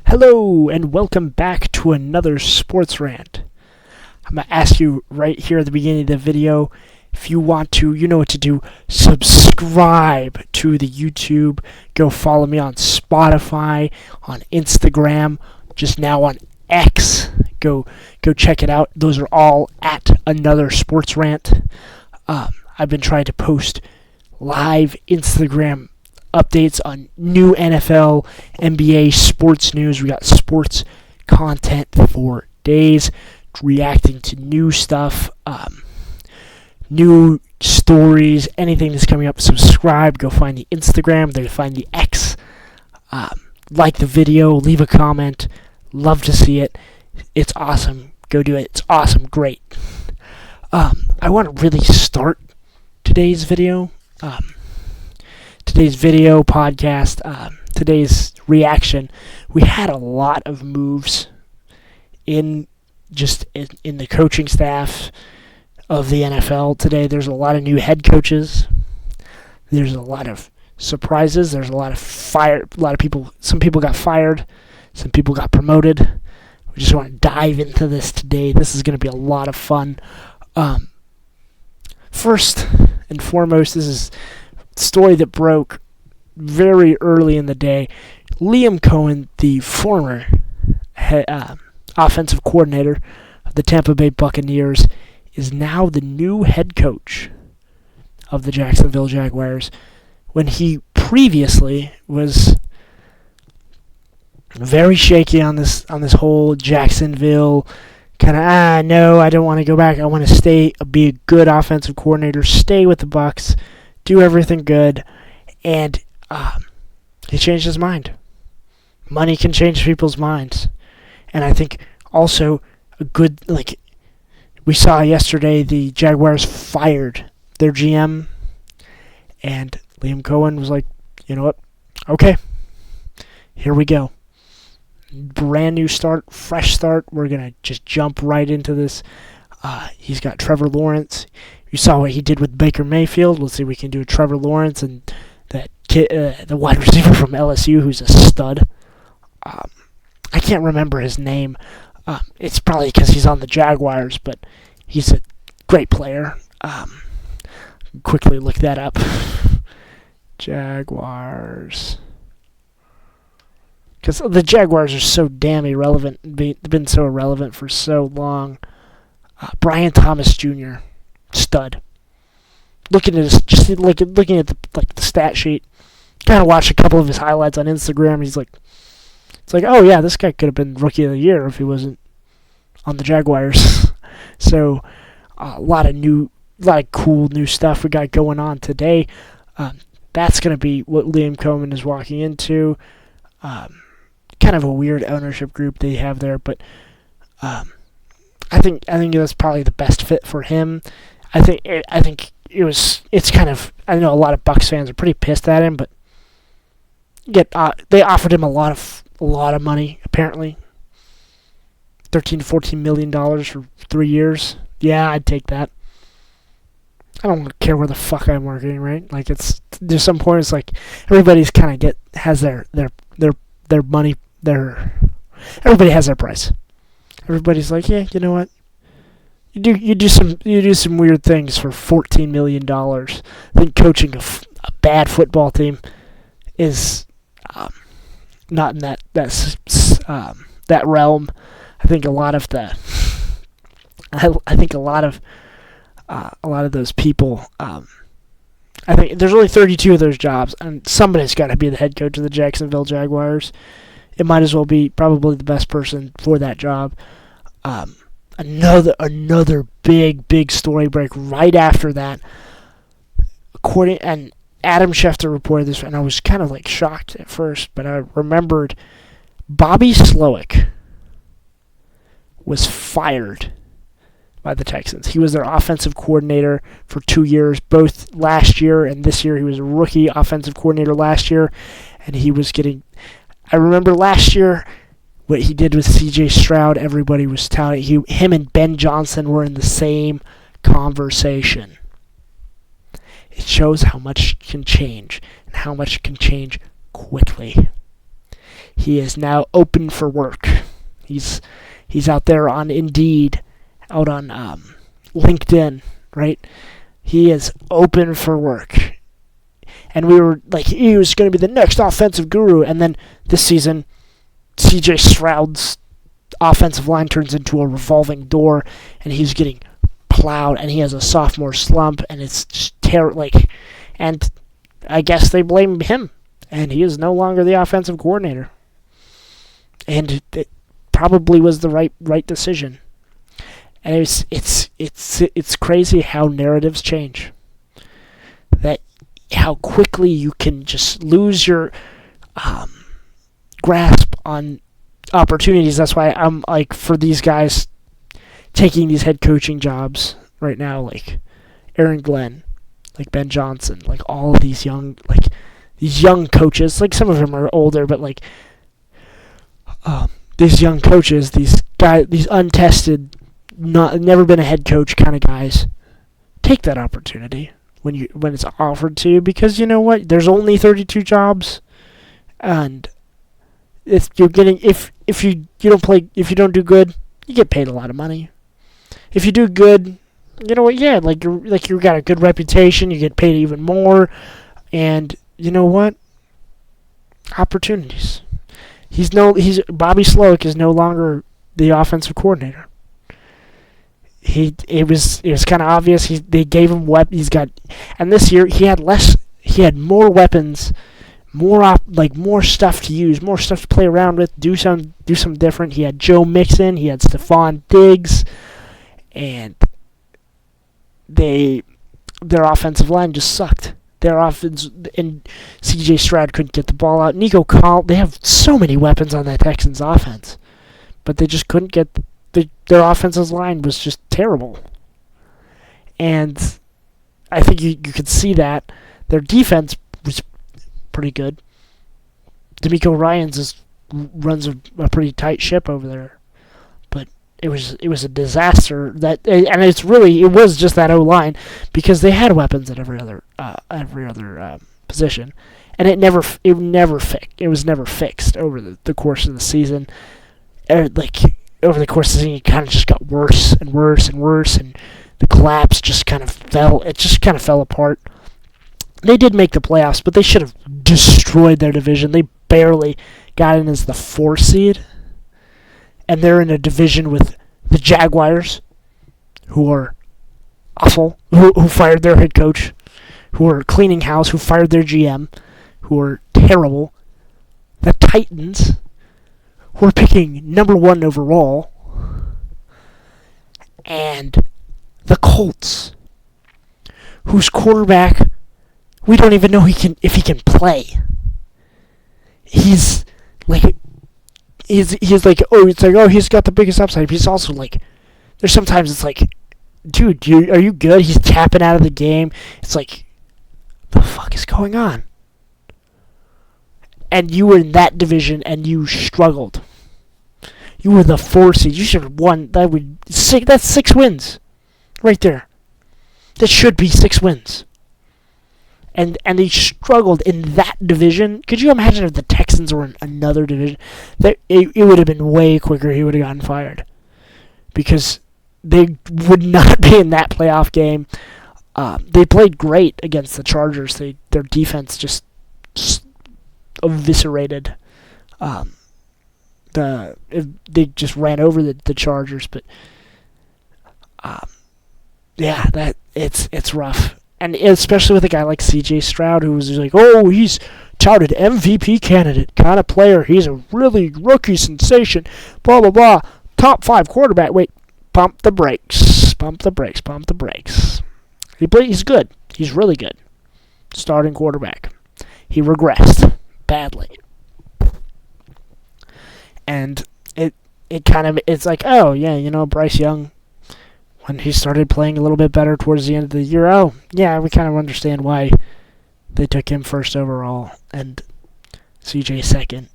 Hello, and welcome back to another sports rant. I'm going to ask you right here at the beginning of the video, if you want to, you know what to do. Subscribe to the YouTube. Go follow me on Spotify, on Instagram, just now on X. Go check it out. Those are all at Another Sports Rant. I've been trying to post live Instagram updates on new NFL, NBA sports news. We got sports content for days, reacting to new stuff, new stories, anything that's coming up. Subscribe, go find the Instagram, then find the X, like the video, leave a comment. Love to see it. It's awesome. Go do it. It's awesome. Great. I want to really start today's video. Today's video podcast, today's reaction. We had a lot of moves in the coaching staff of the NFL today. There's a lot of new head coaches. There's a lot of surprises. There's a lot of people. Some people got fired. Some people got promoted. We just want to dive into this today. This is going to be a lot of fun. First and foremost, this is story that broke very early in the day. Liam Cohen, the former offensive coordinator of the Tampa Bay Buccaneers, is now the new head coach of the Jacksonville Jaguars, when he previously was very shaky on this whole Jacksonville kind of, no, I don't want to go back. I want to stay, be a good offensive coordinator, stay with the Bucs, do everything good, and he changed his mind. Money can change people's minds, and I think also we saw yesterday, the Jaguars fired their GM, and Liam Cohen was like, you know what, okay, here we go. Brand new start, fresh start. We're going to just jump right into this. He's got Trevor Lawrence. You saw what he did with Baker Mayfield. Let's see if we can do Trevor Lawrence and that kid, the wide receiver from LSU, who's a stud. I can't remember his name. It's probably because he's on the Jaguars, but he's a great player. Quickly look that up. Jaguars. Because the Jaguars are so damn irrelevant. They've been so irrelevant for so long. Brian Thomas Jr., stud. Looking at the stat sheet. Kind of watched a couple of his highlights on Instagram. It's like, oh yeah, this guy could have been Rookie of the Year if he wasn't on the Jaguars. So a lot of cool new stuff we got going on today. That's going to be what Liam Cohen is walking into. Kind of a weird ownership group they have there, but I think that's probably the best fit for him. I think it's kind of, I know a lot of Bucs fans are pretty pissed at him, but they offered him a lot of money, apparently. $13 to $14 million for 3 years. Yeah, I'd take that. I don't care where the fuck I'm working, right? Like, there's some point it's like everybody's kind of has their money, everybody has their price. Everybody's like, yeah, you know what? You do some weird things for $14 million. I think coaching a bad football team is not in that realm. I think a lot of those people. I think there's only 32 of those jobs, and somebody's got to be the head coach of the Jacksonville Jaguars. It might as well be probably the best person for that job. Another big story break right after that. And Adam Schefter reported this, and I was kind of shocked at first, but I remembered Bobby Slowick was fired by the Texans. He was their offensive coordinator for 2 years, both last year and this year. He was a rookie offensive coordinator last year, and he was getting... I remember last year what he did with C.J. Stroud. Everybody was touting. Him and Ben Johnson were in the same conversation. It shows how much can change and how much can change quickly. He is now open for work. He's out there on Indeed, out on LinkedIn, right? He is open for work. And we were like, he was going to be the next offensive guru. And then this season, C.J. Stroud's offensive line turns into a revolving door, and he's getting plowed, and he has a sophomore slump, and it's just terrible. And I guess they blame him, and he is no longer the offensive coordinator. And it probably was the right decision. And it's crazy how narratives change. That how quickly you can just lose your grasp on opportunities. That's why I'm like, for these guys taking these head coaching jobs right now, like Aaron Glenn, like Ben Johnson, like all of these young coaches. Like some of them are older, but like these young coaches, these untested, never been a head coach kind of guys, take that opportunity when it's offered to you, because you know what? There's only 32 jobs, and if you don't do good, you get paid a lot of money. If you do good, you know what? Yeah, you got a good reputation, you get paid even more, and you know what? Opportunities. Bobby Slowick is no longer the offensive coordinator. It was kind of obvious. They gave him and this year he had more weapons, more stuff to use, more stuff to play around with, do something different. He had Joe Mixon, he had Stephon Diggs, and their offensive line just sucked. Their offense, and C.J. Stroud couldn't get the ball out. Nico Collins, they have so many weapons on that Texans offense, but they just couldn't get their offensive line was just terrible. And I think you could see that. Their defense was pretty good. DeMeco Ryans runs a pretty tight ship over there, but it was a disaster. And it was just that O-line, because they had weapons at every other position, and it was never fixed over the course of the season. Over the course of the season, it kind of just got worse and worse and worse, and the collapse just kind of fell. It just kind of fell apart. They did make the playoffs, but they should have destroyed their division. They barely got in as the 4 seed, and they're in a division with the Jaguars, who are awful, who fired their head coach, who are cleaning house, who fired their GM, who are terrible. The Titans, who are picking number 1 overall, and the Colts, whose quarterback, we don't even know if he can play. He's like, he's got the biggest upside. But he's also like, there's sometimes it's like, dude, are you good? He's tapping out of the game. It's like, the fuck is going on? And you were in that division and you struggled. You were the 4 seed. You should have won. That's 6 wins, right there. That should be 6 wins. And they struggled in that division. Could you imagine if the Texans were in another division? It would have been way quicker. He would have gotten fired, because they would not be in that playoff game. They played great against the Chargers. Their defense just eviscerated. They just ran over the Chargers, but it's rough. And especially with a guy like C.J. Stroud, who was like, he's touted MVP candidate kind of player. He's a really rookie sensation. Blah, blah, blah. Top 5 quarterback. Wait, pump the brakes. Pump the brakes. Pump the brakes. He's good. He's really good. Starting quarterback. He regressed badly. And it's like, Bryce Young, when he started playing a little bit better towards the end of the year, we kind of understand why they took him first overall and CJ second.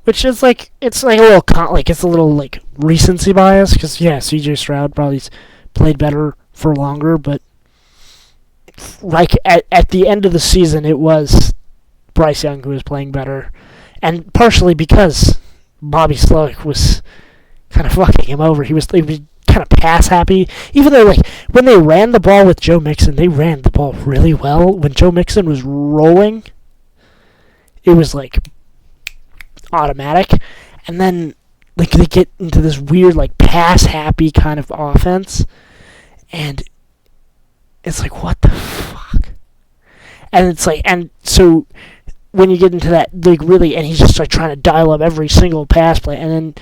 Which is like, it's like it's a little like recency bias, because CJ Stroud probably played better for longer, but like at the end of the season, it was Bryce Young who was playing better. and partially because Bobby Slowick was kind of fucking him over. He was kind of pass happy, even though like when they ran the ball with Joe Mixon, they ran the ball really well. When Joe Mixon was rolling, it was like automatic, and then like they get into this weird like pass happy kind of offense, and it's like, what the fuck? And it's like, and so when you get into that, like really, and he's just like trying to dial up every single pass play, and then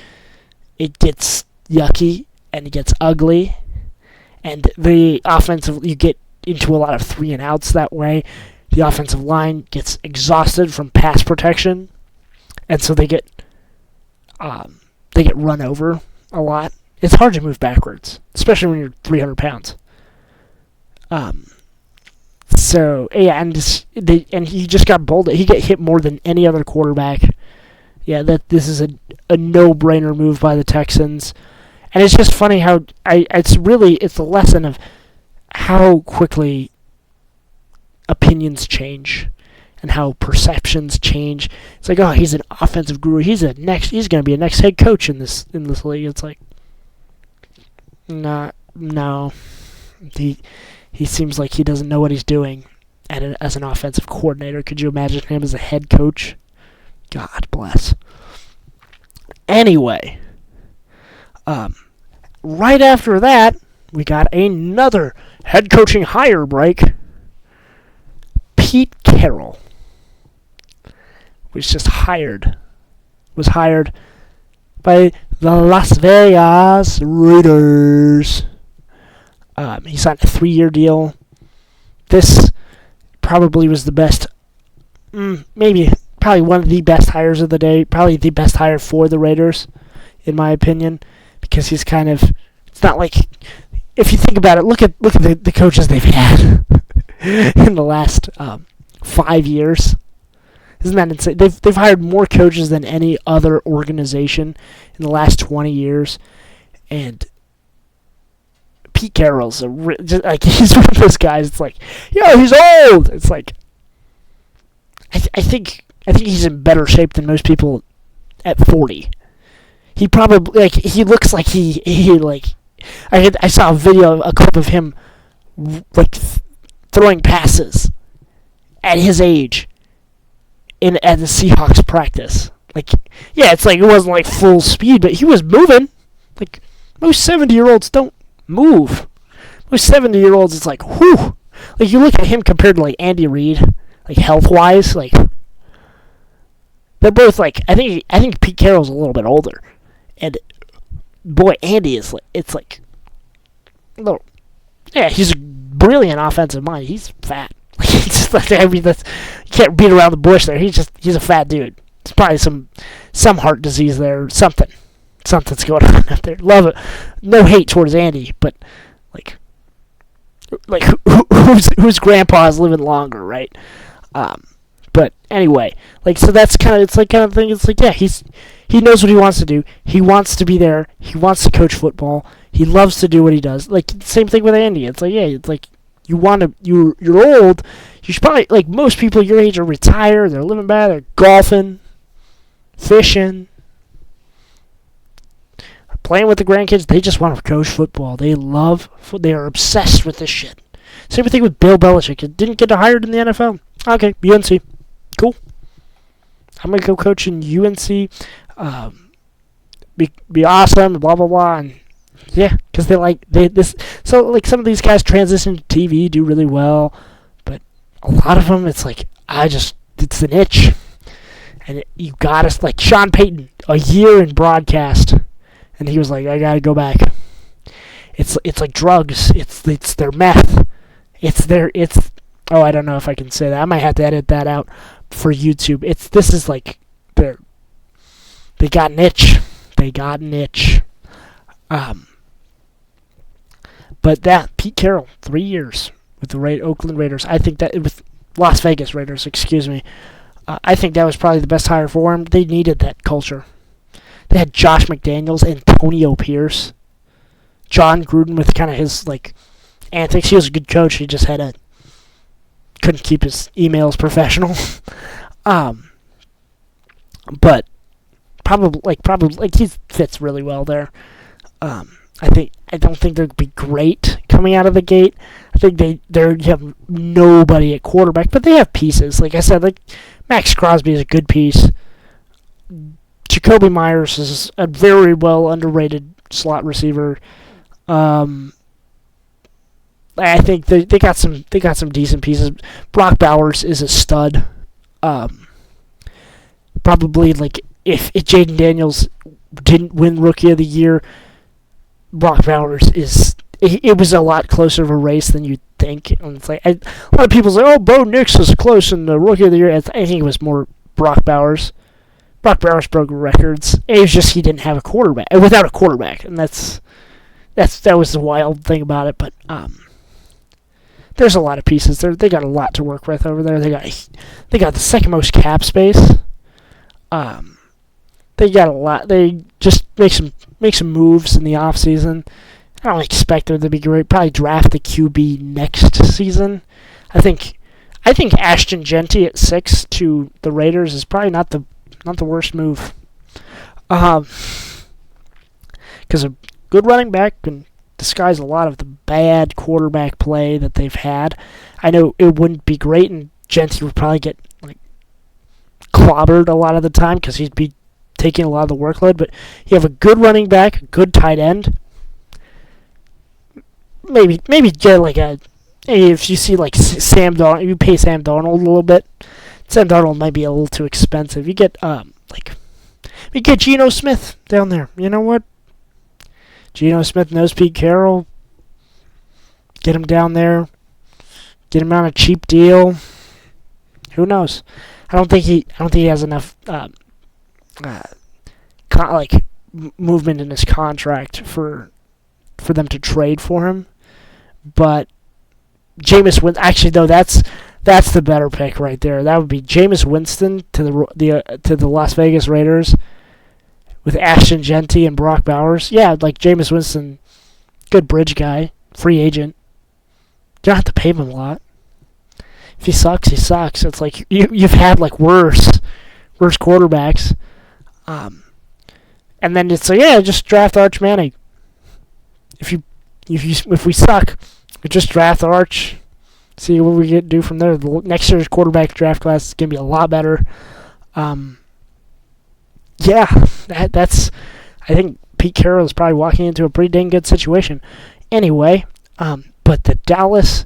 it gets yucky and it gets ugly, and the offensive, you get into a lot of 3 and outs that way. The offensive line gets exhausted from pass protection, and so they get run over a lot. It's hard to move backwards, especially when you're 300 pounds. So yeah, and he just got bowled. He got hit more than any other quarterback. Yeah, this is a no-brainer move by the Texans, and it's just funny how it's the lesson of how quickly opinions change and how perceptions change. It's like, oh, he's an offensive guru. He's going to be a next head coach in this league. It's like, no. He seems like he doesn't know what he's doing as an offensive coordinator. Could you imagine him as a head coach? God bless. Anyway, right after that, we got another head coaching hire break. Pete Carroll was hired by the Las Vegas Raiders. He signed a 3-year deal. This probably was the best, probably one of the best hires of the day, probably the best hire for the Raiders, in my opinion, because he's kind of, it's not like, if you think about it, look at the coaches they've had in the last 5 years. Isn't that insane? They've hired more coaches than any other organization in the last 20 years, and Pete Carroll's he's one of those guys. It's like, yo, he's old. It's like, I think he's in better shape than most people at 40. He probably he looks like he I saw a clip of him throwing passes at his age at the Seahawks practice. It's like it wasn't like full speed, but he was moving. Like most 70-year-olds don't move. Most 70-year-olds, it's like, whew. Like you look at him compared to like Andy Reid, like health-wise, like they're both like I think Pete Carroll's a little bit older, and boy, Andy is it's like a little. Yeah, he's a brilliant offensive mind. He's fat. It's like, you can't beat around the bush there. He's a fat dude. It's probably some heart disease there, something's going on up there. Love it. No hate towards Andy, but like whose grandpa is living longer, right? But anyway, so that's kind of thing. It's like, yeah, he knows what he wants to do. He wants to be there. He wants to coach football. He loves to do what he does. Like same thing with Andy. It's like, yeah, it's like you're old. You should probably, like most people your age, are retired. They're living bad. They're golfing, fishing, playing with the grandkids. They just want to coach football. They are obsessed with this shit. Same thing with Bill Belichick. He didn't get hired in the NFL. Okay, UNC. Cool. I'm going to go coach in UNC. Be awesome, blah, blah, blah. And yeah, because so like some of these guys transition to TV, do really well. But a lot of them, it's like, it's an itch. And you got to, like Sean Payton, a year in broadcast. And he was like, I got to go back. It's like drugs. It's their meth. I don't know if I can say that. I might have to edit that out for YouTube. This is like they got an itch. They got an itch. But that Pete Carroll, 3 years with the Oakland Raiders. I think that it was Las Vegas Raiders. Excuse me. I think that was probably the best hire for him. They needed that culture. They had Josh McDaniels, Antonio Pierce, John Gruden with kind of his antics. He was a good coach. He just couldn't keep his emails professional. but probably he fits really well there. I don't think they'd be great coming out of the gate. I think they have nobody at quarterback, but they have pieces. Like I said, like Max Crosby is a good piece. Jacoby Myers is a very well underrated slot receiver. I think they got some decent pieces. Brock Bowers is a stud. Probably like if Jaden Daniels didn't win Rookie of the Year, Brock Bowers is. It was a lot closer of a race than you'd think. And it's like a lot of people say, "Oh, Bo Nix is close in the Rookie of the Year." I think it was more Brock Bowers. Brock Bowers broke records. It was just he didn't have a quarterback without a quarterback, and that was the wild thing about it. But there's a lot of pieces. They got a lot to work with over there. They got the second most cap space. They got a lot. They just make some moves in the off season. I don't expect them to be great. Probably draft the QB next season. I think Ashton Genty at 6 to the Raiders is probably not the worst move. Because a good running back can disguise a lot of the bad quarterback play that they've had. I know it wouldn't be great, and Genty would probably get like clobbered a lot of the time because he'd be taking a lot of the workload. But you have a good running back, a good tight end. Maybe get like if you see like Sam Darnold, you pay Sam Darnold a little bit. Sam Darnold might be a little too expensive. You get you get Geno Smith down there. You know what? Geno Smith knows Pete Carroll. Get him down there. Get him on a cheap deal. Who knows? I don't think he has enough movement in his contract for them to trade for him. But Jameis Winston, actually though, that's the better pick right there. That would be Jameis Winston to the Las Vegas Raiders with Ashton Genty and Brock Bowers. Yeah, like Jameis Winston, good bridge guy, free agent. You don't have to pay him a lot. If he sucks, he sucks. It's like you've had like worse quarterbacks, and then it's like, yeah, just draft Arch Manning. If we suck, we just draft Arch. See what we get do from there. The next year's quarterback draft class is gonna be a lot better. That's. I think Pete Carroll is probably walking into a pretty dang good situation. Anyway, but the Dallas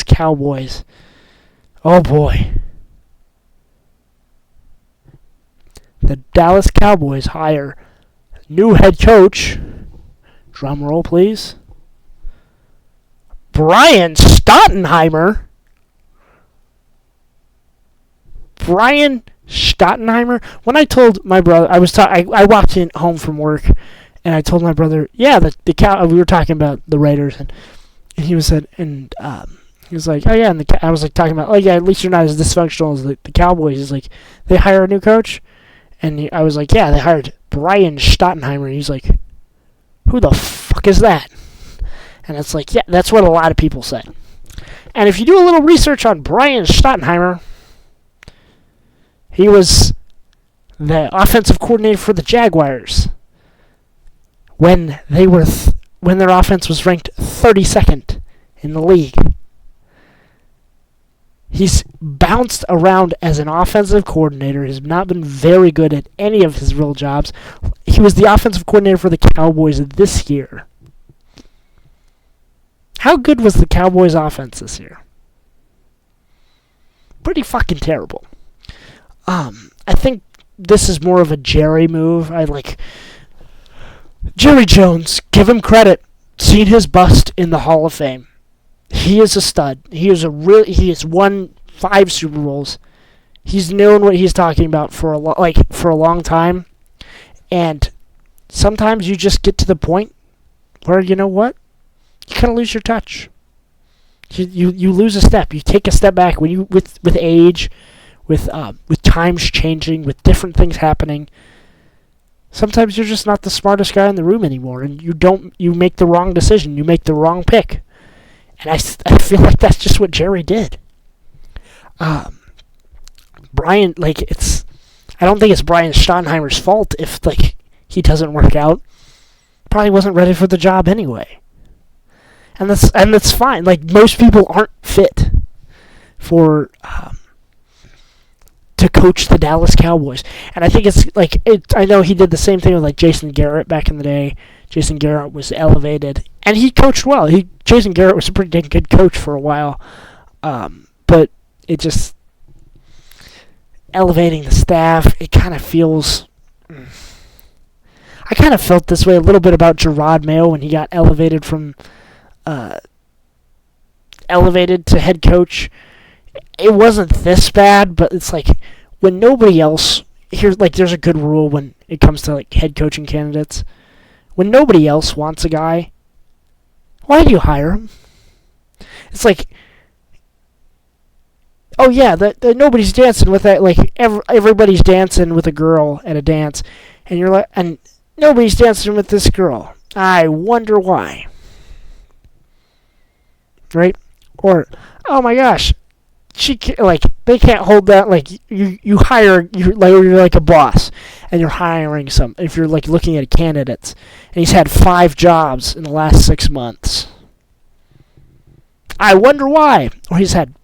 Cowboys. Oh boy. The Dallas Cowboys hire new head coach. Drum roll, please. Brian Stottenheimer. When I told my brother, I walked in home from work, and I told my brother, yeah, we were talking about the Raiders, and he was like, oh yeah, and I was like talking about, oh yeah, at least you're not as dysfunctional as the Cowboys. He's like, they hire a new coach, and I was like, yeah, they hired Brian Stottenheimer. And he's like, who the fuck is that? And it's like, yeah, that's what a lot of people say. And if you do a little research on Brian Stottenheimer, he was the offensive coordinator for the Jaguars when their offense was ranked 32nd in the league. He's bounced around as an offensive coordinator. He's not been very good at any of his real jobs. He was the offensive coordinator for the Cowboys this year. How good was the Cowboys' offense this year? Pretty fucking terrible. I think this is more of a Jerry move. Jerry Jones, give him credit. Seen his bust in the Hall of Fame. He is a stud. He has won 5 Super Bowls. He's known what he's talking about for a long time. And sometimes you just get to the point where, you know what? You kind of lose your touch. You lose a step. You take a step back when with age, with times changing, with different things happening. Sometimes you're just not the smartest guy in the room anymore, and you make the wrong decision. You make the wrong pick. And I feel like that's just what Jerry did. Brian, like, I don't think it's Brian Steinheimer's fault if, like, he doesn't work out. Probably wasn't ready for the job anyway. And that's fine. Like, most people aren't fit for to coach the Dallas Cowboys. And I think it's like I know he did the same thing with like Jason Garrett back in the day. Jason Garrett was elevated, and he coached well. Jason Garrett was a pretty dang good coach for a while, but it just elevating the staff. It kind of feels. I kind of felt this way a little bit about Gerard Mayo when he got elevated to head coach. It wasn't this bad, but it's like when nobody else there's a good rule when it comes to like head coaching candidates. When nobody else wants a guy, why do you hire him? It's like, oh yeah, nobody's dancing with that. Like everybody's dancing with a girl at a dance, and you're like, and nobody's dancing with this girl. I wonder why. Right? Or, oh my gosh, they can't hold that. Like you're like a boss, and you're hiring if you're like looking at candidates, and he's had 5 jobs in the last 6 months. I wonder why. Or he's had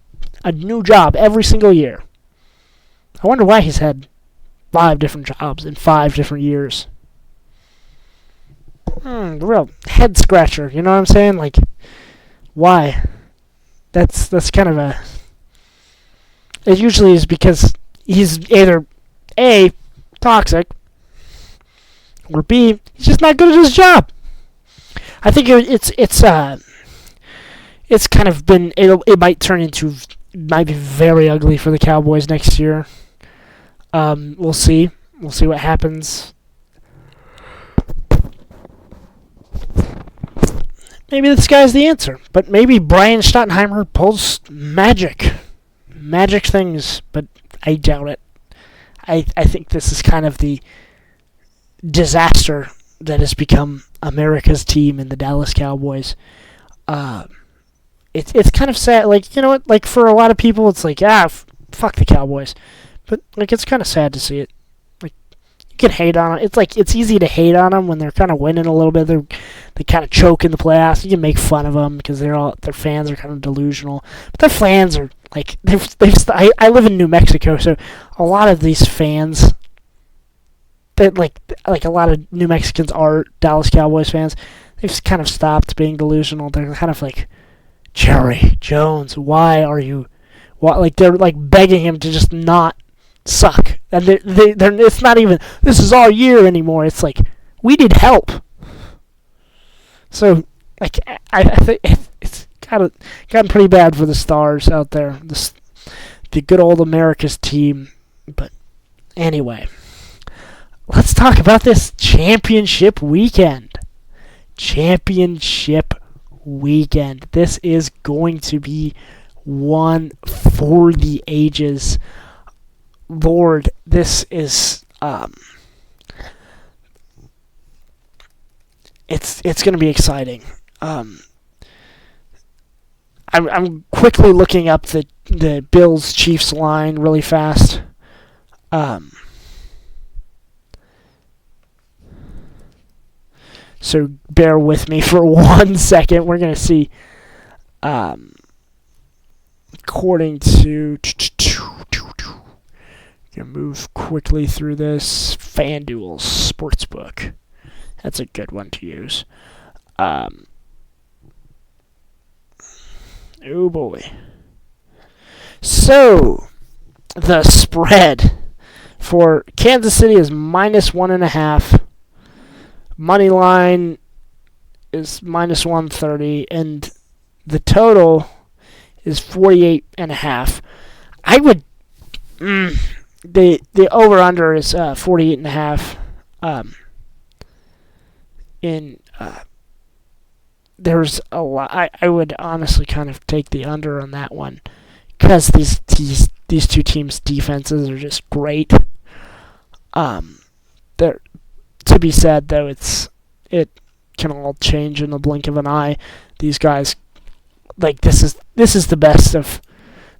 a new job every single year. I wonder why he's had 5 different jobs in 5 different years. The real head scratcher. You know what I'm saying? Like, why? That's kind of a. It usually is because he's either A, toxic, or B, he's just not good at his job. I think it's kind of been it might turn into might be very ugly for the Cowboys next year. We'll see. We'll see what happens. Maybe this guy's the answer, but maybe Brian Steinheimer pulls magic things, but I doubt it. I think this is kind of the disaster that has become America's team in the Dallas Cowboys. It's kind of sad. Like, you know what? Like, for a lot of people, it's like, fuck the Cowboys. But, like, it's kind of sad to see it. Like, you can hate on it. It's easy to hate on them when they're kind of winning a little bit. They kind of choke in the playoffs. You can make fun of them because their fans are kind of delusional. But their fans are, like, I live in New Mexico, so a lot of these fans, that like a lot of New Mexicans are Dallas Cowboys fans. They've kind of stopped being delusional. They're kind of like, Jerry Jones, why are you? Like they're like begging him to just not suck. And they're it's not even this is our year anymore. It's like we need help. So like I think it's gotten pretty bad for the Stars out there. The good old America's team. But anyway, let's talk about this championship weekend. This is going to be one for the ages. Lord, this is it's going to be exciting. I'm quickly looking up the Bills Chiefs line really fast. So bear with me for 1 second. We're going to see, according to, going to move quickly through this, FanDuel Sportsbook. That's a good one to use. Oh boy. So, the spread for Kansas City is -1.5. Money line is -130, and the total is 48.5. I would the over/under is 48.5. There's a lot. I would honestly kind of take the under on that one because these two teams' defenses are just great. They're. To be said, though, it can all change in the blink of an eye. These guys, like this is the best of,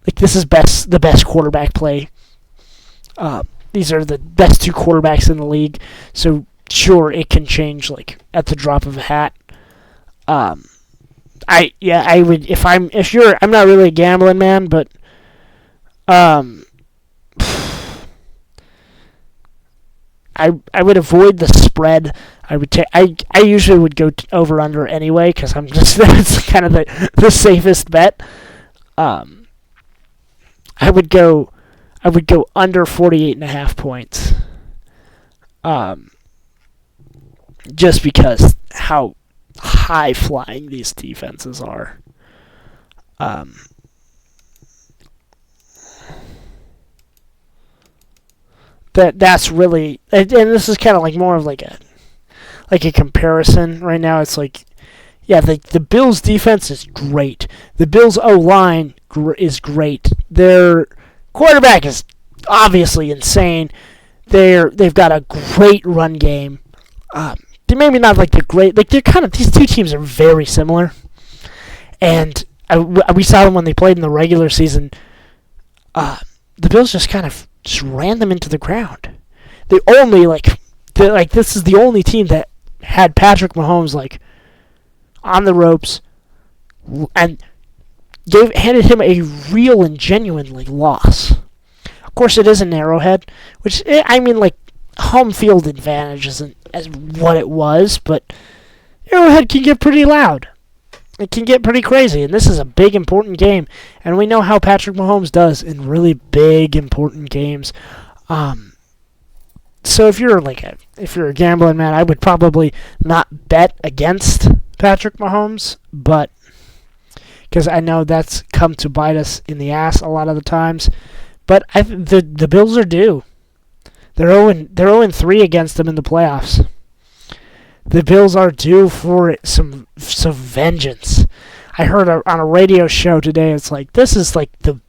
like this is the best quarterback play These are the best two quarterbacks in the league, so sure, it can change like at the drop of a hat. I would I'm not really a gambling man, but I would avoid the spread. I usually would go over under anyway because I'm just that's kind of the safest bet. I would go under 48.5 points. Just because how high flying these defenses are. That's really, and this is kind of like more of like a comparison right now. It's like, yeah, the Bills' defense is great. The Bills' O-line is great. Their quarterback is obviously insane. They've got a great run game. They maybe not like they're kind of, these two teams are very similar. And we saw them when they played in the regular season. The Bills just kind of just ran them into the ground. They only this is the only team that had Patrick Mahomes like on the ropes and handed him a real and genuine loss. Of course, it is an Arrowhead, which home field advantage isn't as what it was, but Arrowhead can get pretty loud. It can get pretty crazy, and this is a big, important game, and we know how Patrick Mahomes does in really big, important games. So if you're a gambling man, I would probably not bet against Patrick Mahomes, but because I know that's come to bite us in the ass a lot of the times. But the Bills are due. They're 0-3 against them in the playoffs. The Bills are due for some vengeance. I heard on a radio show today, it's like, this is like the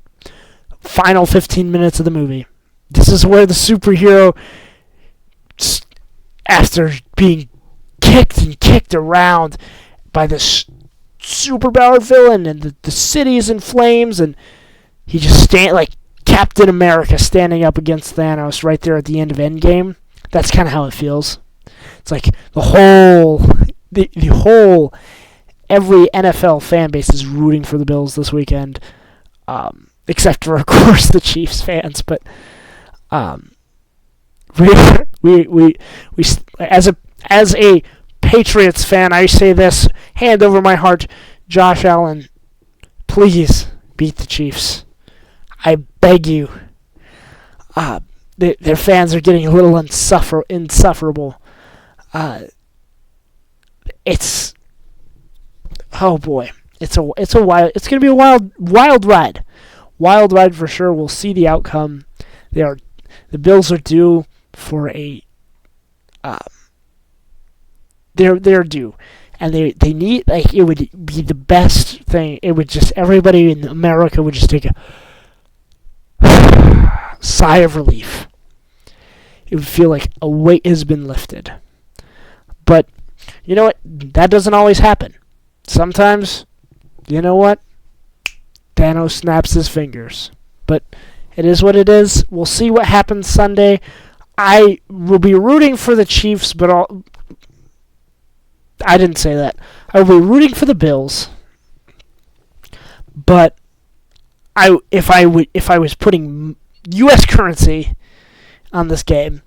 final 15 minutes of the movie. This is where the superhero, after being kicked around by this superpowered villain, and the city is in flames, and he just like Captain America standing up against Thanos right there at the end of Endgame. That's kind of how it feels. It's like the whole every NFL fan base is rooting for the Bills this weekend, except for, of course, the Chiefs fans. But we as a Patriots fan, I say this, hand over my heart, Josh Allen, please beat the Chiefs. I beg you. Their fans are getting a little insufferable. It's oh boy, it's gonna be a wild ride for sure. We'll see the outcome. The Bills are due for a they're due, and they need, it would be the best thing. It would just, everybody in America would just take a sigh of relief. It would feel like a weight has been lifted. But you know what? That doesn't always happen. Sometimes, you know what? Thanos snaps his fingers. But it is what it is. We'll see what happens Sunday. I will be rooting for the Chiefs, but I didn't say that. I will be rooting for the Bills. But if I was putting U.S. currency on this game,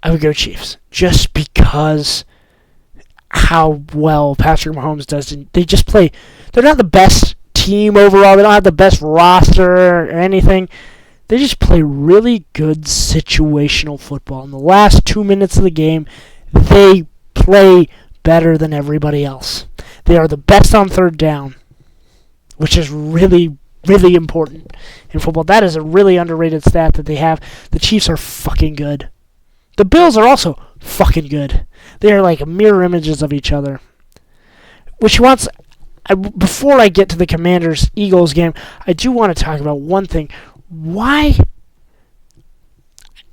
I would go Chiefs, just because how well Patrick Mahomes does. And they just play. They're not the best team overall. They don't have the best roster or anything. They just play really good situational football. In the last 2 minutes of the game, they play better than everybody else. They are the best on third down, which is really, really important in football. That is a really underrated stat that they have. The Chiefs are fucking good. The Bills are also fucking good. They are like mirror images of each other. Before I get to the Commanders-Eagles game, I do want to talk about one thing. Why?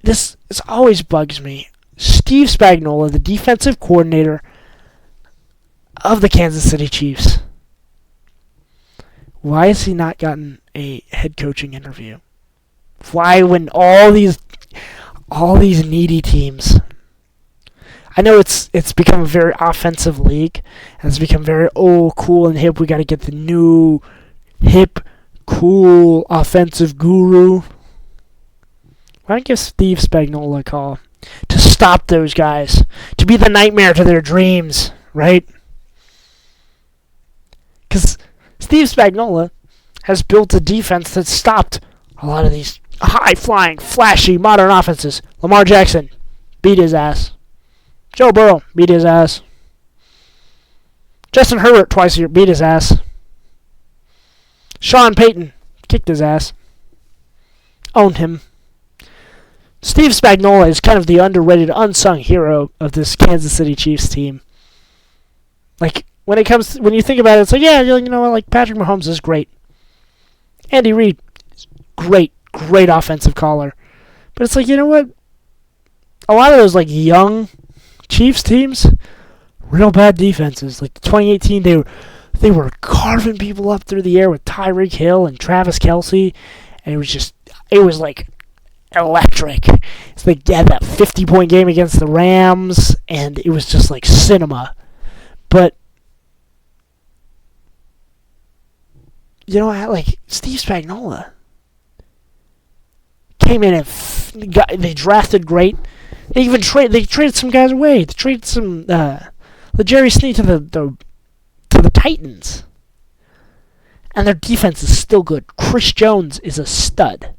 This always bugs me. Steve Spagnuolo, the defensive coordinator of the Kansas City Chiefs, why has he not gotten a head coaching interview? Why, when all these all these needy teams. I know it's become a very offensive league, and it's become very cool and hip. We got to get the new hip, cool offensive guru. Why don't give Steve Spagnuolo a call to stop those guys, to be the nightmare to their dreams, right? Because Steve Spagnuolo has built a defense that stopped a lot of these high-flying, flashy, modern offenses. Lamar Jackson beat his ass. Joe Burrow beat his ass. Justin Herbert twice a year beat his ass. Sean Payton kicked his ass. Owned him. Steve Spagnuolo is kind of the underrated, unsung hero of this Kansas City Chiefs team. Like, when you think about it, it's like, yeah, you know what, like, Patrick Mahomes is great. Andy Reid is great offensive caller. But it's like, you know what? A lot of those, like, young Chiefs teams, real bad defenses. Like, 2018, they were carving people up through the air with Tyreek Hill and Travis Kelce, and it was like electric. It's like they had that 50-point game against the Rams, and it was just like cinema. But you know, like Steve Spagnuolo came in and they drafted great. They even traded some guys away. They traded some Jerry Sneed to the Titans, and their defense is still good. Chris Jones is a stud.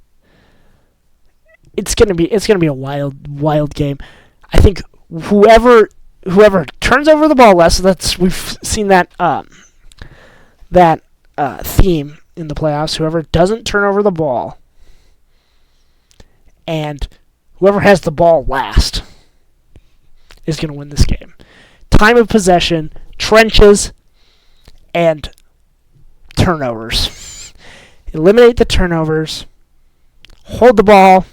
It's gonna be a wild game. I think whoever turns over the ball less. We've seen that theme in the playoffs. Whoever doesn't turn over the ball, and whoever has the ball last, is gonna win this game. Time of possession, trenches, and turnovers. Eliminate the turnovers. Hold the ball.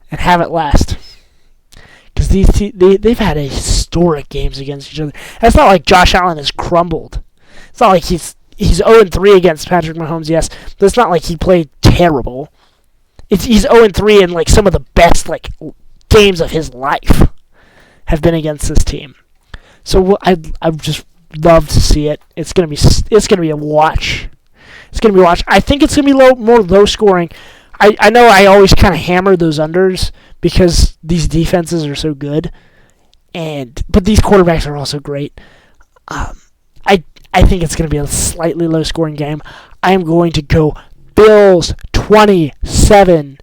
And have it last, because they've had historic games against each other. And it's not like Josh Allen has crumbled. It's not like he's 0-3 against Patrick Mahomes. Yes, but it's not like he played terrible. He's 0-3, and like some of the best like games of his life have been against this team. So I just love to see it. It's gonna be a watch. It's gonna be a watch. I think it's gonna be more low scoring. I know I always kind of hammer those unders because these defenses are so good, but these quarterbacks are also great. I think it's going to be a slightly low-scoring game. I am going to go Bills 27,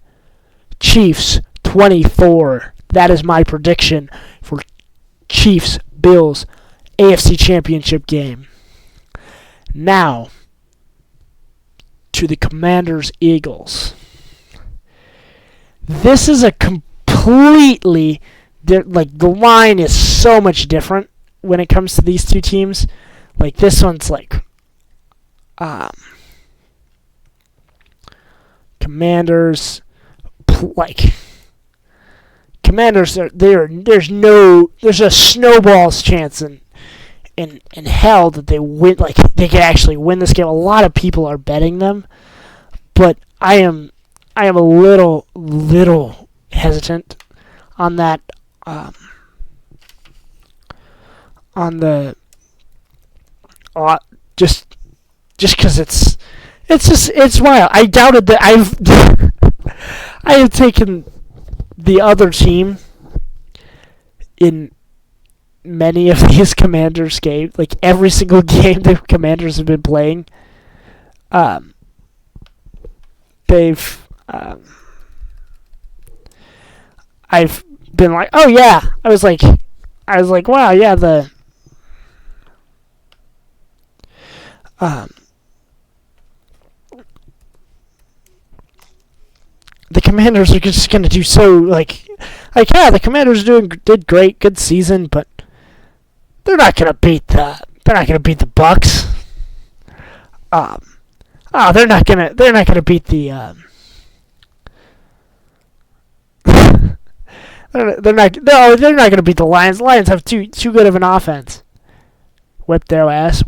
Chiefs 24. That is my prediction for Chiefs-Bills AFC Championship game. Now, to the Commanders-Eagles. This is a completely the line is so much different when it comes to these two teams. Like this one's like Commanders Commanders there's a snowball's chance in hell that they win, like they could actually win this game. A lot of people are betting them, but I am a little hesitant on that. On the just because it's wild. I doubted that I have taken the other team in many of these Commanders games, like every single game the Commanders have been playing. I've been like, oh yeah. I was like, wow, yeah, the Commanders are just gonna do so like yeah, the Commanders did great, good season, but they're not gonna beat the Bucks. They're not gonna beat the they're not gonna beat the Lions. The Lions have too good of an offense. Whip their ass.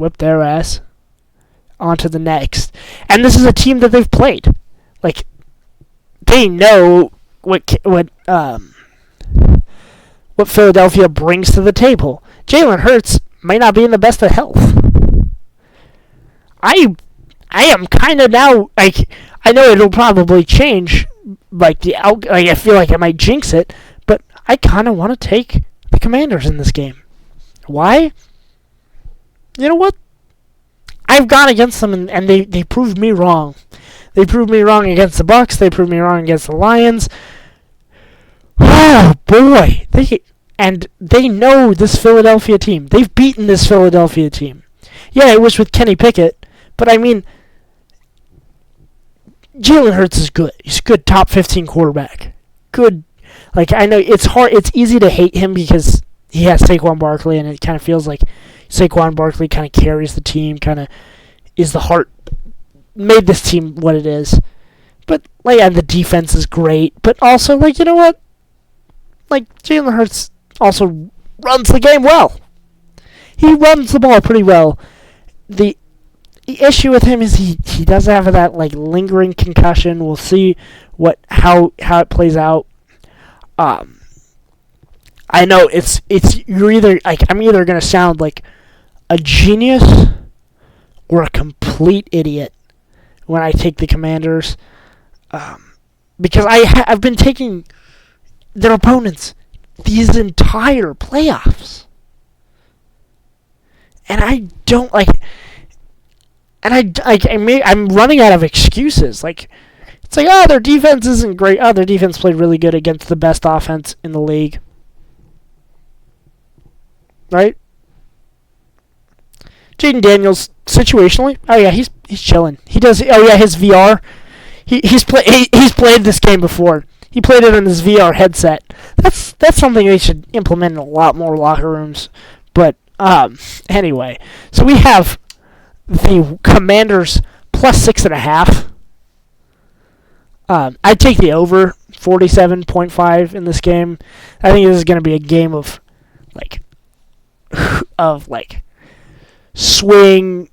On to the next. And this is a team that they've played. Like, they know what Philadelphia brings to the table. Jalen Hurts might not be in the best of health. I am kind of now, like, I know it'll probably change, like, I feel like I might jinx it, but I kind of want to take the Commanders in this game. Why? You know what? I've gone against them, and they proved me wrong. They proved me wrong against the Bucs. They proved me wrong against the Lions. Oh, boy. They know this Philadelphia team. They've beaten this Philadelphia team. Yeah, it was with Kenny Pickett, but I mean, Jalen Hurts is good. He's a good top 15 quarterback. Good. Like, I know it's hard. It's easy to hate him because he has Saquon Barkley, and it kind of feels like Saquon Barkley kind of carries the team, kind of is the heart, made this team what it is. But, like, and the defense is great. But also, like, you know what? Like, Jalen Hurts also runs the game well. He runs the ball pretty well. The issue with him is he does have that, like, lingering concussion. We'll see how it plays out. I know you're either, like, I'm either gonna sound like a genius or a complete idiot when I take the Commanders, because I've been taking their opponents these entire playoffs, and I don't like. And I'm running out of excuses. Like, it's like, oh, their defense isn't great. Oh, their defense played really good against the best offense in the league. Right? Jaden Daniels, situationally, oh yeah, he's chilling. He does. Oh yeah, his VR. He's played this game before. He played it on his VR headset. That's something they should implement in a lot more locker rooms. But anyway, so we have the Commanders plus 6.5. I'd take the over 47.5 in this game. I think this is going to be a game of swinging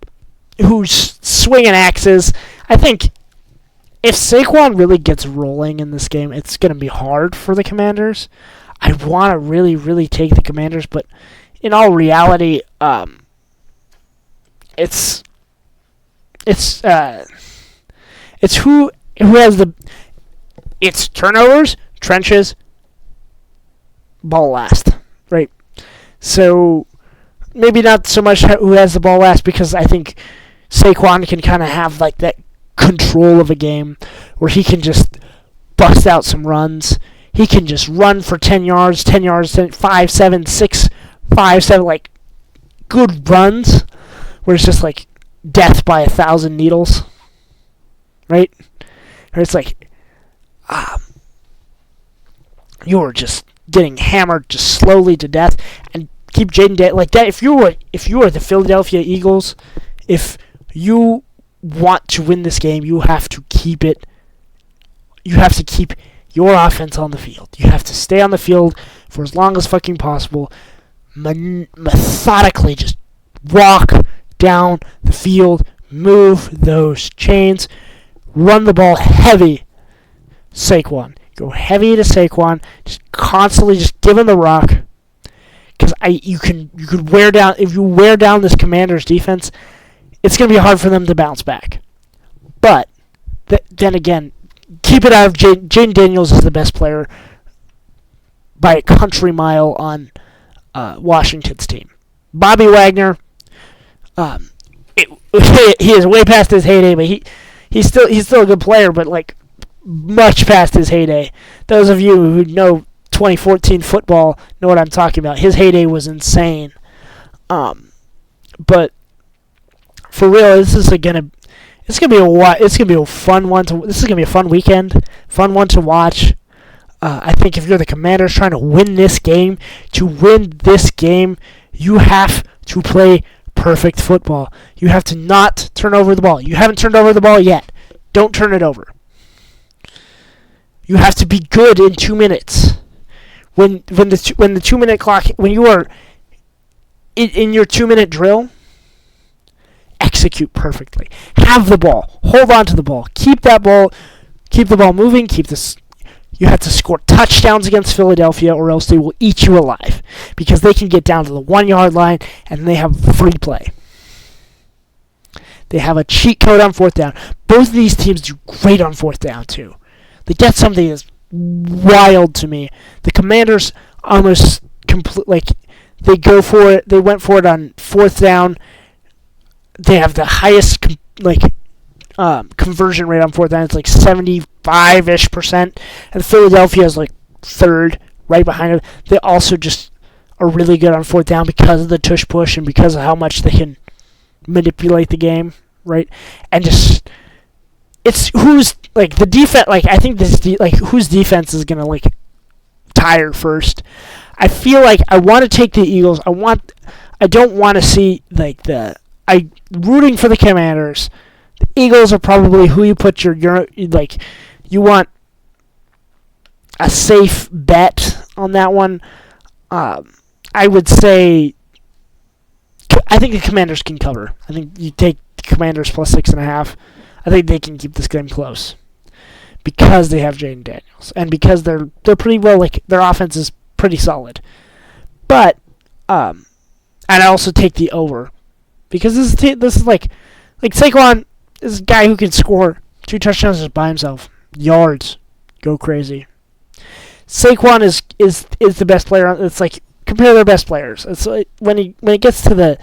axes. I think if Saquon really gets rolling in this game, it's going to be hard for the Commanders. I want to really, really take the Commanders, but in all reality, it's who has it's turnovers, trenches, ball last, right? So maybe not so much who has the ball last, because I think Saquon can kind of have like that control of a game where he can just bust out some runs. He can just run for 10 yards, 5, 7, 6, 5, 7, like good runs where it's just like death by 1,000 needles, right? Or it's like you're just getting hammered just slowly to death, and keep Jaden like that. If you were the Philadelphia Eagles, if you want to win this game, you have to keep it. You have to keep your offense on the field. You have to stay on the field for as long as fucking possible. Methodically, just walk down the field, move those chains, run the ball heavy. Saquon, go heavy to Saquon. Just constantly, just give him the rock. Because you could wear down, if you wear down this Commanders defense, it's gonna be hard for them to bounce back. But then again, keep it out of Jaden Daniels is the best player by a country mile on Washington's team. Bobby Wagner, he is way past his heyday, but he's still a good player, but like much past his heyday. Those of you who know 2014 football know what I'm talking about. His heyday was insane. But for real, it's gonna be a fun one to. This is gonna be a fun weekend, fun one to watch. I think if you're the Commanders trying to win this game, you have to play perfect football. You have to not turn over the ball. You haven't turned over the ball yet. Don't turn it over. You have to be good in 2 minutes. When the 2 minute clock, when you are in your 2 minute drill, execute perfectly. Have the ball. Hold on to the ball. Keep the ball moving. You have to score touchdowns against Philadelphia, or else they will eat you alive, because they can get down to the 1-yard line and they have free play. They have a cheat code on fourth down. Both of these teams do great on fourth down too. They get something that's wild to me. The Commanders almost they go for it. They went for it on fourth down. They have the highest conversion rate on fourth down. It's like 75-ish%, and Philadelphia is like third, right behind it. They also just are really good on fourth down because of the tush push and because of how much they can manipulate the game, right? And just it's who's the defense. I think whose defense is gonna tire first. I feel like I want to take the Eagles. I don't want to see rooting for the Commanders. The Eagles are probably who you put your you want a safe bet on that one. I would say I think the Commanders can cover. I think you take the Commanders plus 6.5. I think they can keep this game close because they have Jaden Daniels and because they're pretty well. Their offense is pretty solid. But and I also take the over because this is like Saquon is a guy who can score 2 touchdowns just by himself. Yards, go crazy. Saquon is the best player. It's compare their best players. It's when it gets to the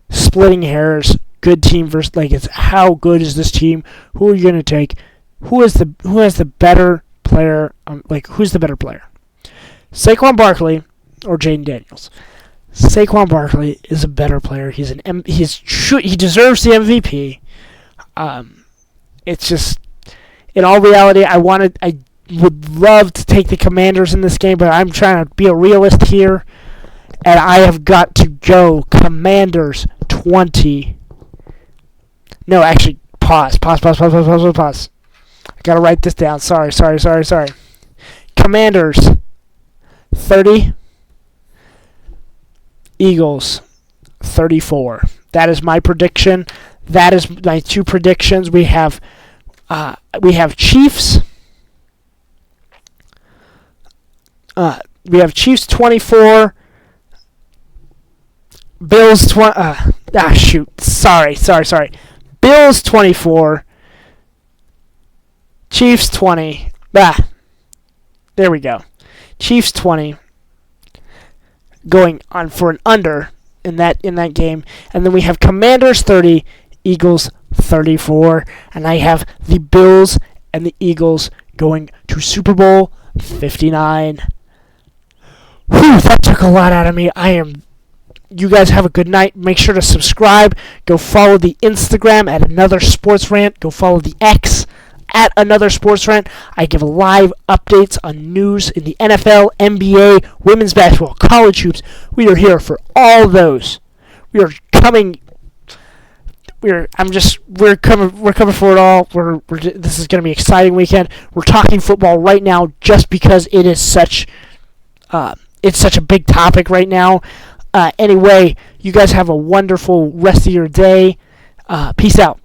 splitting hairs, good team versus it's how good is this team? Who are you gonna take? Who has the better player? Who's the better player? Saquon Barkley or Jaden Daniels? Saquon Barkley is a better player. He deserves the MVP. It's just in all reality, I would love to take the Commanders in this game, but I'm trying to be a realist here, and I have got to go Commanders 20. No, actually, pause. I gotta write this down. Sorry. Commanders 30. Eagles 34. That is my prediction. That is my 2 predictions. We have Chiefs. We have Chiefs 24. Bills 20. Sorry. Bills 24. Chiefs 20. There we go. Chiefs 20. Going on for an under in that game, and then we have Commanders 30, Eagles 34, and I have the Bills and the Eagles going to Super Bowl 59. Whew, that took a lot out of me. You guys have a good night. Make sure to subscribe. Go follow the Instagram at Another Sports Rant. Go follow the X at Another Sports Rant. I give live updates on news in the NFL, NBA, women's basketball, college hoops. We are here for all those. We're coming for it all. This is going to be an exciting weekend. We're talking football right now just because it is such a big topic right now. Anyway, you guys have a wonderful rest of your day. Peace out.